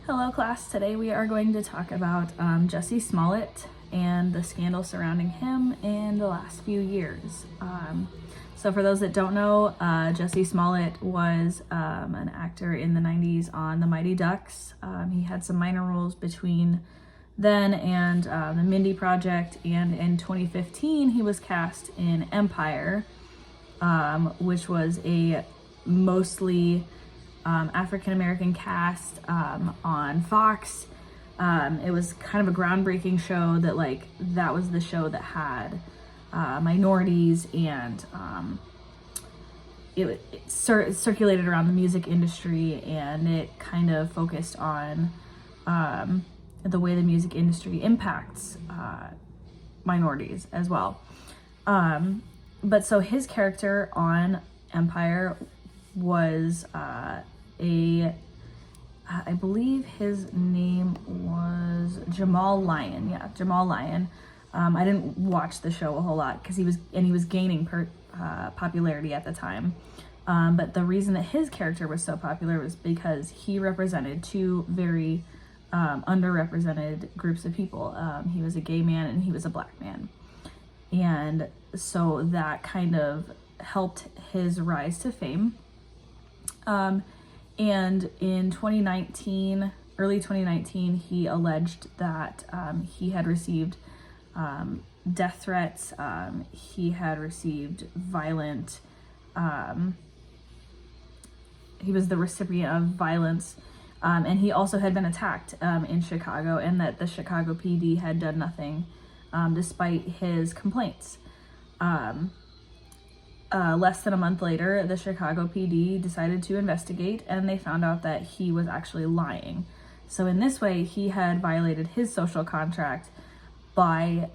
Hello class, today we are going to talk about Jussie Smollett and the scandal surrounding him in the last few years. So for those that don't know, Jussie Smollett was an actor in the 90s on The Mighty Ducks. He had some minor roles between then and the Mindy Project, and in 2015 he was cast in Empire, which was a mostly African-American cast on Fox. It was kind of a groundbreaking show that was the show that had minorities, and it circulated around the music industry, and it kind of focused on the way the music industry impacts minorities as well. But so his character on Empire was I believe his name was Jamal Lyon. Yeah, Jamal Lyon. I didn't watch the show a whole lot because he was gaining popularity at the time. But the reason that his character was so popular was because he represented two very underrepresented groups of people. He was a gay man and he was a black man. And so that kind of helped his rise to fame. And in 2019, early 2019, he alleged that he had received death threats. He had received violent, he was the recipient of violence, and he also had been attacked in Chicago, and that the Chicago PD had done nothing despite his complaints. Less than a month later, the Chicago PD decided to investigate, and they found out that he was actually lying. So in this way, he had violated his social contract by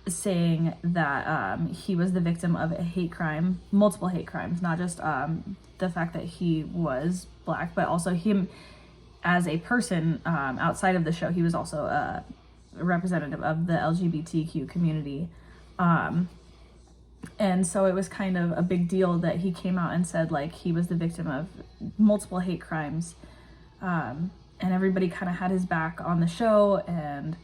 saying that he was the victim of a hate crime, multiple hate crimes, not just the fact that he was black, but also him as a person outside of the show. He was also a representative of the LGBTQ community. And so it was kind of a big deal that he came out and said he was the victim of multiple hate crimes. And everybody kind of had his back on the show. And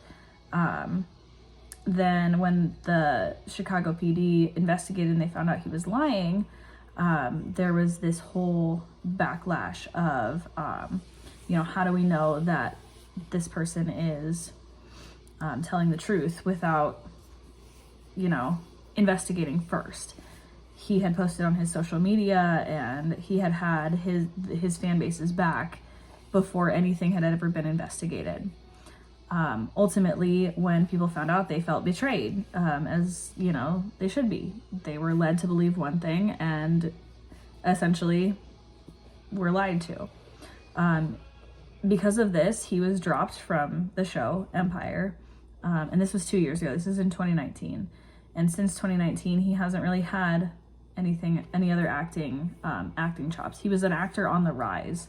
then when the Chicago PD investigated and they found out he was lying, there was this whole backlash of, how do we know that this person is telling the truth without, investigating first. He had posted on his social media, and he had his fan base's back before anything had ever been investigated. Ultimately, when people found out, they felt betrayed, as they should be. They were led to believe one thing and essentially were lied to. Because of this, he was dropped from the show Empire, and this was 2 years ago. This is in 2019. And since 2019, he hasn't really had any other acting chops. He was an actor on the rise.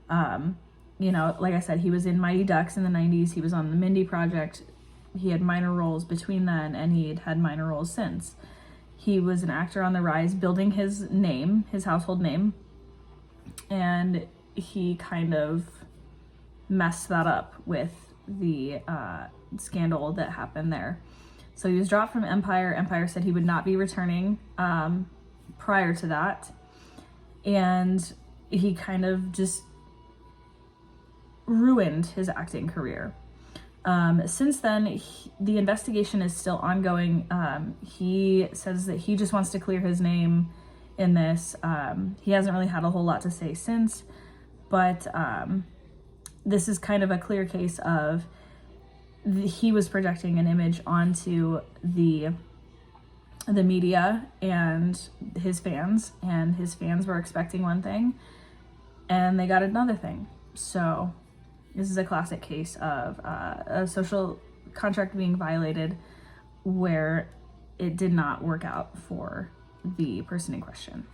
Like I said, he was in Mighty Ducks in the 90s. He was on the Mindy Project. He had minor roles between then, and he had minor roles since. He was an actor on the rise, building his name, his household name, and he kind of messed that up with the scandal that happened there. So he was dropped from Empire. Empire said he would not be returning prior to that. And he kind of just ruined his acting career. Since then, the investigation is still ongoing. He says that he just wants to clear his name in this. He hasn't really had a whole lot to say since. But this is kind of a clear case of he was projecting an image onto the media and his fans were expecting one thing and they got another thing. So this is a classic case of a social contract being violated where it did not work out for the person in question.